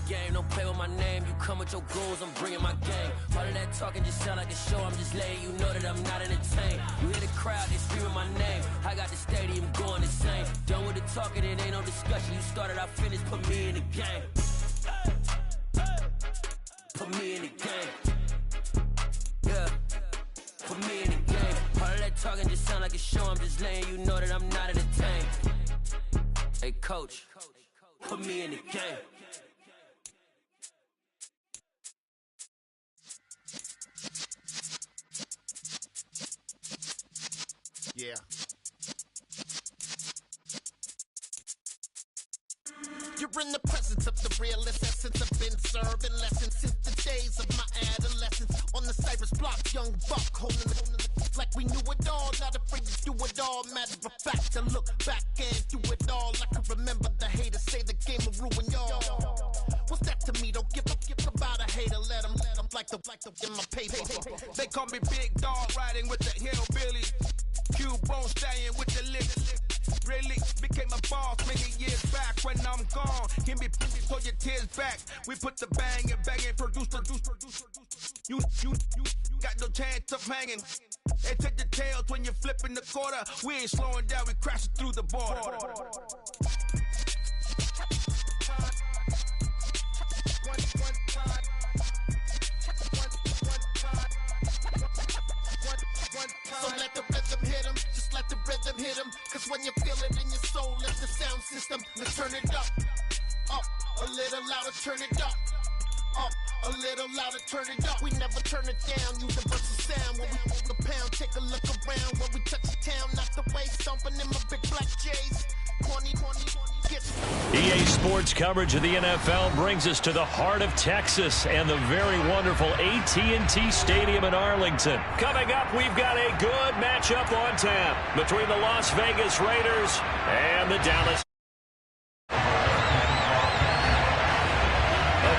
game. Don't play with my name. You come with your goals, I'm bringing my game. All of that talking just sound like a show. I'm just letting you know that I'm not entertained. You hear the crowd, they screaming my name. I got the stadium going insane. Done with the talking, it ain't no discussion. You started, I finished, put me in the game. Put me in the game. Yeah. Put me in the game. All of that talking just sound like a show. I'm just letting you know that I'm not entertained. Hey, coach, put me in the game. Yeah. You're in the presence of the realest essence. I've been serving lessons since the days of my adolescence. On the Cypress block, young buck holding the like we knew it all. Not afraid to do it all. Matter of fact, to look back and do it all. I can remember the haters say the game will ruin y'all. What's that to me? Don't give about a hater. Let them like the in my paper. They call me Big Dog, riding with the hillbilly. Cubone staying with the lips. Really became a boss many years back. When I'm gone, give me pull your tears back. We put the bang and produce. You got no chance of hanging. They take the tails when you're flipping the quarter. We ain't slowing down, we crashing through the border. So let the rhythm hit him, just let the rhythm hit him. Cause when you feel it in your soul, let the sound system, let's turn it up. Up, a little louder, turn it up. Up, a little louder, turn it up. We never turn it down, universal sound. When we hold the pound, take a look around. When we touch the town, not the way, stomping in my big black J's. 20, EA Sports coverage of the NFL brings us to the heart of Texas and the very wonderful AT&T Stadium in Arlington. Coming up, we've got a good matchup on tap between the Las Vegas Raiders and the Dallas. A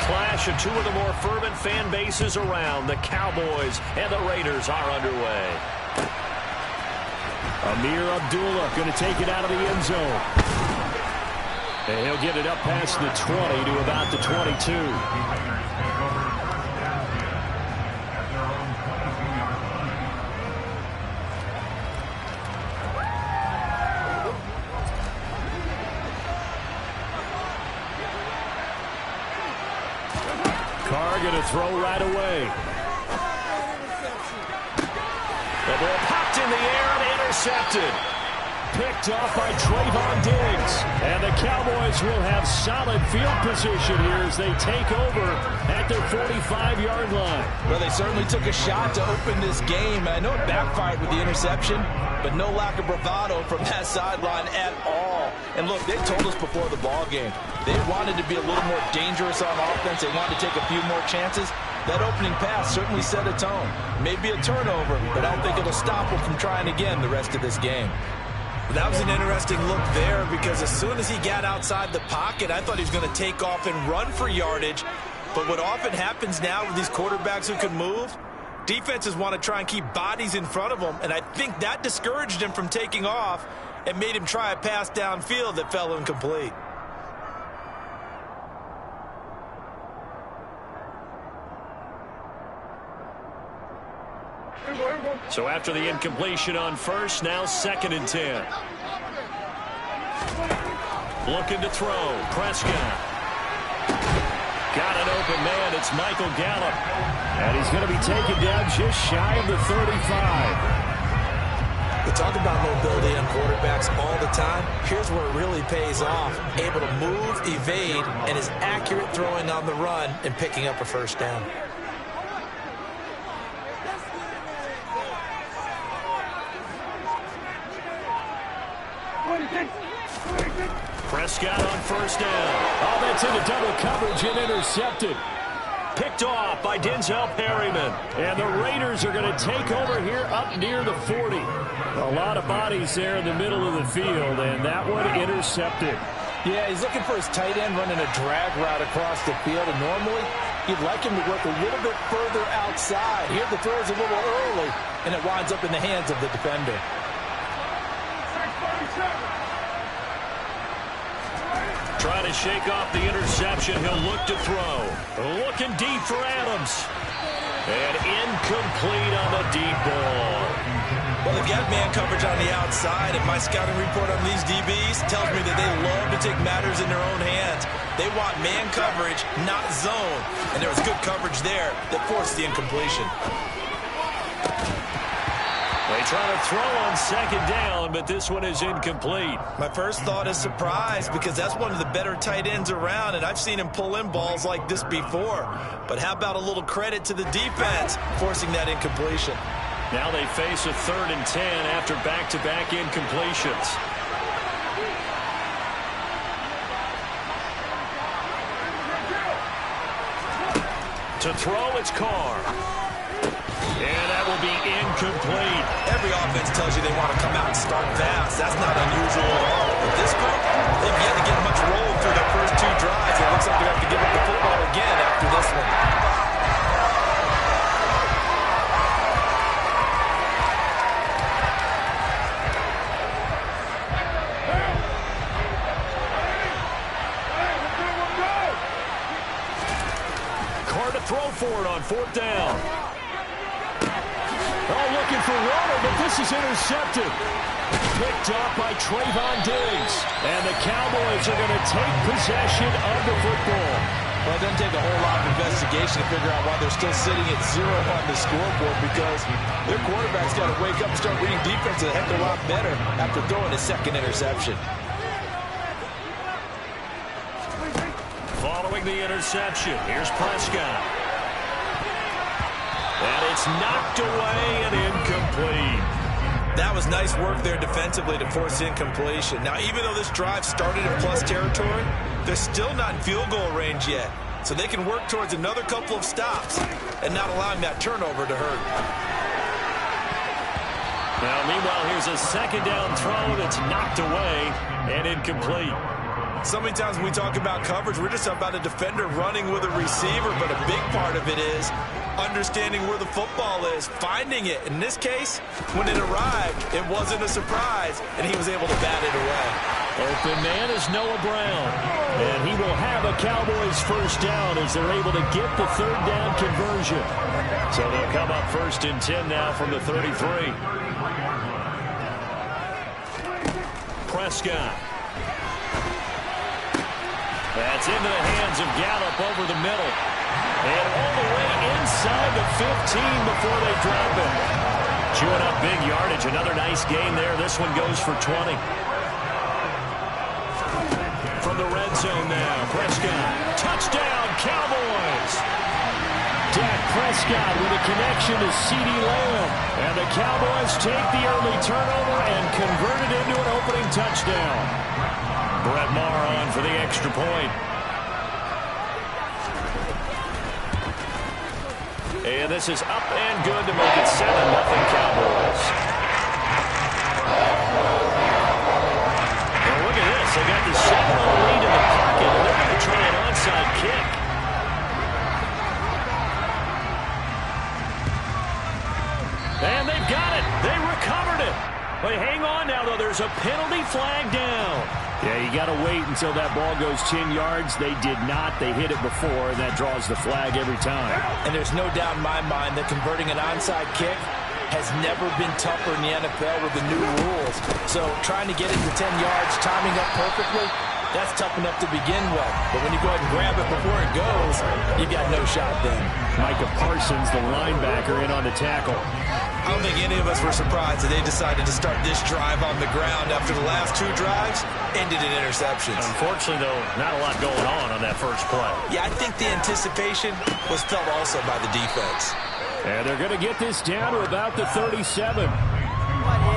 clash of two of the more fervent fan bases around. The Cowboys and the Raiders are underway. Amir Abdullah going to take it out of the end zone. And he'll get it up past the 20 to about the 22. Carr going to throw right away. The ball popped in the air and intercepted. Picked off by Trayvon Diggs. And the Cowboys will have solid field position here as they take over at their 45-yard line. Well, they certainly took a shot to open this game. I know it backfired with the interception, but no lack of bravado from that sideline at all. And look, they told us before the ball game, they wanted to be a little more dangerous on offense. They wanted to take a few more chances. That opening pass certainly set a tone. Maybe a turnover, but I don't think it'll stop them from trying again the rest of this game. That was an interesting look there because as soon as he got outside the pocket, I thought he was going to take off and run for yardage. But what often happens now with these quarterbacks who can move, defenses want to try and keep bodies in front of them, and I think that discouraged him from taking off and made him try a pass downfield that fell incomplete. So after the incompletion on first, now 2nd and 10. Looking to throw. Prescott. Got an open man. It's Michael Gallup. And he's going to be taken down just shy of the 35. We talk about mobility on quarterbacks all the time. Here's where it really pays off. Able to move, evade, and is accurate throwing on the run and picking up a first down. Prescott on first down. Oh, that's into double coverage and intercepted. Picked off by Denzel Perryman. And the Raiders are going to take over here up near the 40. A lot of bodies there in the middle of the field, and that one intercepted. Yeah, he's looking for his tight end running a drag route across the field, and normally you'd like him to work a little bit further outside. Here the throw is a little early, and it winds up in the hands of the defender. Trying to shake off the interception. He'll look to throw. Looking deep for Adams. And incomplete on the deep ball. Well, they've got man coverage on the outside, and my scouting report on these DBs tells me that they love to take matters in their own hands. They want man coverage, not zone. And there was good coverage there that forced the incompletion. They try to throw on second down, but this one is incomplete. My first thought is surprise, because that's one of the better tight ends around, and I've seen him pull in balls like this before. But how about a little credit to the defense forcing that incompletion? Now they face a 3rd and 10 after back-to-back incompletions. To throw, it's Carr. And that will be incomplete. Every offense tells you they want to come out and start fast. That's not unusual at all. But this group, they've yet to get much roll through their first 2 drives. It looks like they have to give up the football again after this one. Carr to throw for it on 4th down. Oh, looking for water, but this is intercepted. Picked up by Trayvon Diggs. And the Cowboys are going to take possession of the football. Well, it doesn't take a whole lot of investigation to figure out why they're still sitting at 0 on the scoreboard, because their quarterback's got to wake up and start reading defense a heck of a lot better after throwing his 2nd interception. Following the interception, here's Prescott. And it's knocked away and incomplete. That was nice work there defensively to force incompletion. Now, even though this drive started in plus territory, they're still not in field goal range yet. So they can work towards another couple of stops and not allowing that turnover to hurt. Now, meanwhile, here's a 2nd down throw that's knocked away and incomplete. So many times when we talk about coverage, we're just about a defender running with a receiver, but a big part of it is understanding where the football is, finding it. In this case, when it arrived, it wasn't a surprise, and he was able to bat it away. Open man is Noah Brown, and he will have a Cowboys 1st down as they're able to get the 3rd down conversion. So they'll come up 1st and 10 now from the 33. Prescott. That's into the hands of Gallup over the middle. And all the way inside the 15 before they drop it. Chewing up big yardage. Another nice gain there. This one goes for 20. From the red zone now, Prescott. Touchdown, Cowboys! Dak Prescott with a connection to CeeDee Lamb. And the Cowboys take the early turnover and convert it into an opening touchdown. Brett Maher on for the extra point. And this is up and good to make it 7-0 Cowboys. Now look at this. They got the 7-0 lead in the pocket, and they're going to try an onside kick. And they've got it. They recovered it. But hang on now, though. There's a penalty flag down. Yeah, you got to wait until that ball goes 10 yards. They did not. They hit it before, and that draws the flag every time. And there's no doubt in my mind that converting an onside kick has never been tougher in the NFL with the new rules. So trying to get it to 10 yards, timing up perfectly, that's tough enough to begin with. But when you go ahead and grab it before it goes, you've got no shot then. Micah Parsons, the linebacker, in on the tackle. I don't think any of us were surprised that they decided to start this drive on the ground after the last 2 drives ended in interceptions. Unfortunately, though, not a lot going on that first play. Yeah, I think the anticipation was felt also by the defense. And they're going to get this down to about the 37.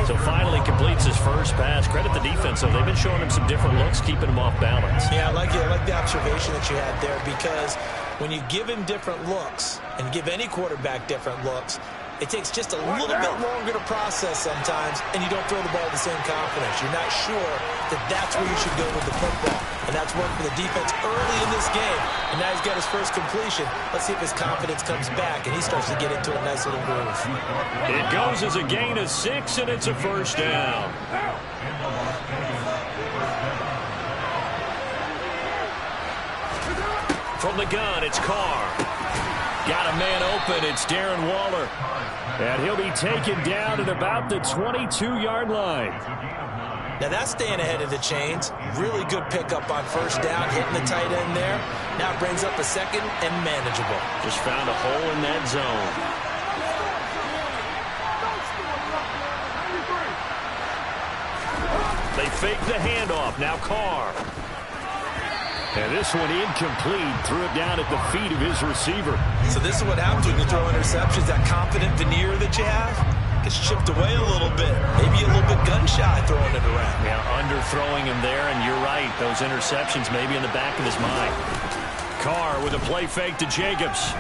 So finally completes his first pass. Credit the defense, though. They've been showing him some different looks, keeping him off balance. Yeah, I like the observation that you had there, because when you give him different looks and give any quarterback different looks, it takes just a little bit longer to process sometimes, and you don't throw the ball with the same confidence. You're not sure that that's where you should go with the football. And that's worked for the defense early in this game. And now he's got his first completion. Let's see if his confidence comes back, and he starts to get into a nice little groove. It goes as a gain of 6, and it's a 1st down. From the gun, it's Carr. Got a man open. It's Darren Waller. And he'll be taken down at about the 22-yard line. Now that's staying ahead of the chains. Really good pickup on first down, hitting the tight end there. Now brings up a second and manageable. Just found a hole in that zone. They fake the handoff. Now Carr. And this one incomplete. Threw it down at the feet of his receiver. So this is what happens when you throw interceptions. That confident veneer that you have gets chipped away a little bit. Maybe a little bit gun-shy throwing it around. Yeah, underthrowing him there, and you're right. Those interceptions maybe in the back of his mind. Carr with a play fake to Jacobs.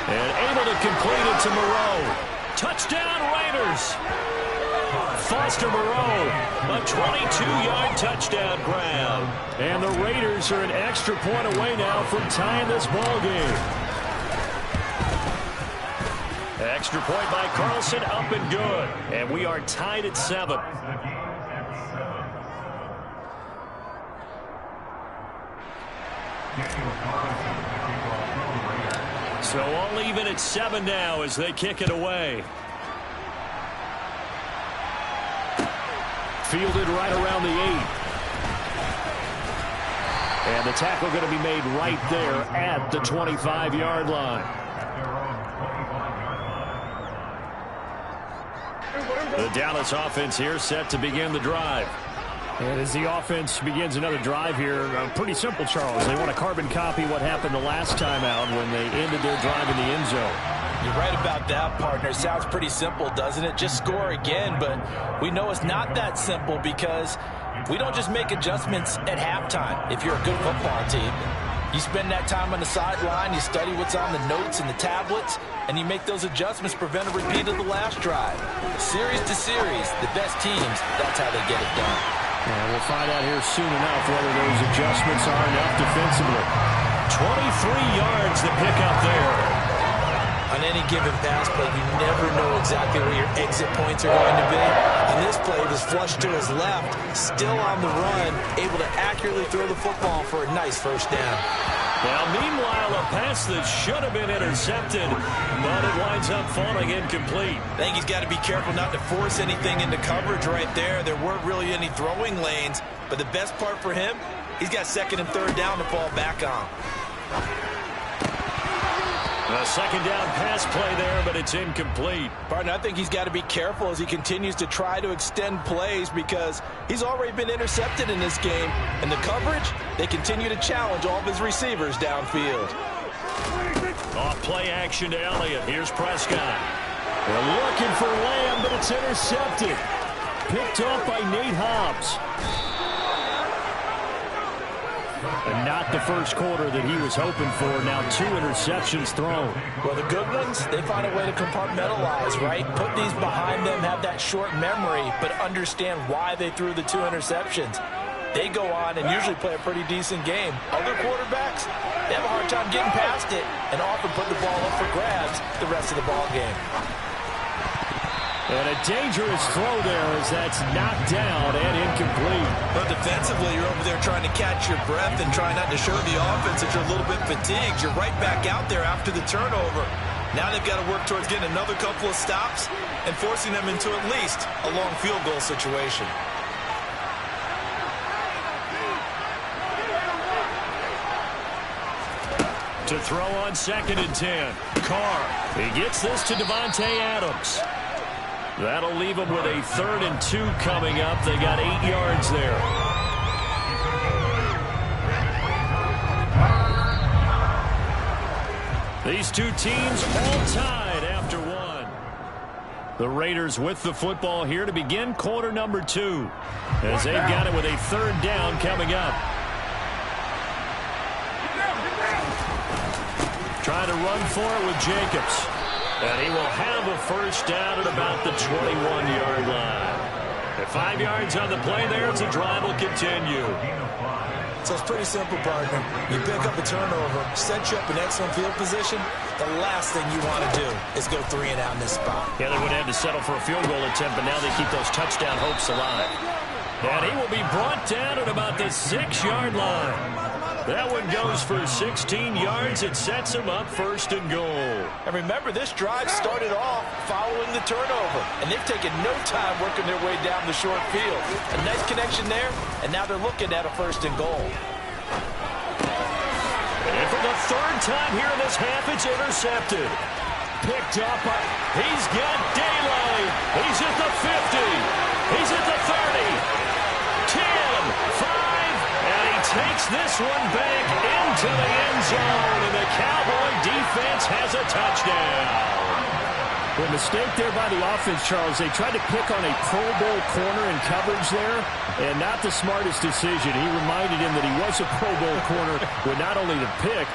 And able to complete it to Moreau. Touchdown Raiders! Foster Moreau, a 22-yard touchdown grab. And the Raiders are an extra point away now from tying this ball game. Extra point by Carlson, up and good. And we are tied at 7. So all even at 7 now as they kick it away. Fielded right around the 8. And the tackle going to be made right there at the 25-yard line. The Dallas offense here set to begin the drive. And as the offense begins another drive here, pretty simple, Charles. They want to carbon copy what happened the last time out when they ended their drive in the end zone. You're right about that, partner. Sounds pretty simple, doesn't it? Just score again, but we know it's not that simple because we don't just make adjustments at halftime if you're a good football team. You spend that time on the sideline, you study what's on the notes and the tablets, and you make those adjustments, prevent a repeat of the last drive. Series to series, the best teams, that's how they get it done. And we'll find out here soon enough whether those adjustments are enough defensively. 23 yards to pick up there. On any given pass play, you never know exactly where your exit points are going to be. On this play, it was flushed to his left, still on the run, able to accurately throw the football for a nice first down. Now, meanwhile, a pass that should have been intercepted, but it winds up falling incomplete. I think he's got to be careful not to force anything into coverage right there. There weren't really any throwing lanes, but the best part for him, he's got second and third down to fall back on. A second down pass play there, but it's incomplete. Partner, I think he's got to be careful as he continues to try to extend plays because he's already been intercepted in this game. And the coverage, they continue to challenge all of his receivers downfield. Off play action to Elliott. Here's Prescott. They're looking for Lamb, but it's intercepted. Picked off by Nate Hobbs. And not the first quarter that he was hoping for. Now 2 interceptions thrown. Well, the good ones, they find a way to compartmentalize, right? Put these behind them, have that short memory, but understand why they threw the 2 interceptions. They go on and usually play a pretty decent game. Other quarterbacks, they have a hard time getting past it and often put the ball up for grabs the rest of the ball game. And a dangerous throw there as that's knocked down and incomplete. But defensively, you're over there trying to catch your breath and trying not to show the offense that you're a little bit fatigued. You're right back out there after the turnover. Now they've got to work towards getting another couple of stops and forcing them into at least a long field goal situation. To throw on 2nd and 10. Carr. He gets this to Devontae Adams. That'll leave them with a 3rd and 2 coming up. They got 8 yards there. These two teams all tied after 1. The Raiders with the football here to begin quarter number 2. As they've got it with a 3rd down coming up. Trying to run for it with Jacobs. And he will have a first down at about the 21-yard line. At 5 yards on the play there, the drive will continue. So it's pretty simple, partner. You pick up a turnover, set you up in excellent field position. The last thing you want to do is go 3 and out in this spot. Yeah, they would have to settle for a field goal attempt, but now they keep those touchdown hopes alive. And he will be brought down at about the 6-yard line. That one goes for 16 yards. It sets him up 1st and goal. And remember, this drive started off following the turnover. And they've taken no time working their way down the short field. A nice connection there, and now they're looking at a 1st and goal. And for the 3rd time here in this half, it's intercepted. Picked up. He's got daylight. He's at the 50. He's at the 30. 10, 5, and he takes this one back into the end zone, and the Cowboy defense has a touchdown. Well, mistake there by the offense, Charles. They tried to pick on a Pro Bowl corner in coverage there, and not the smartest decision. He reminded him that he was a Pro Bowl corner with not only the pick,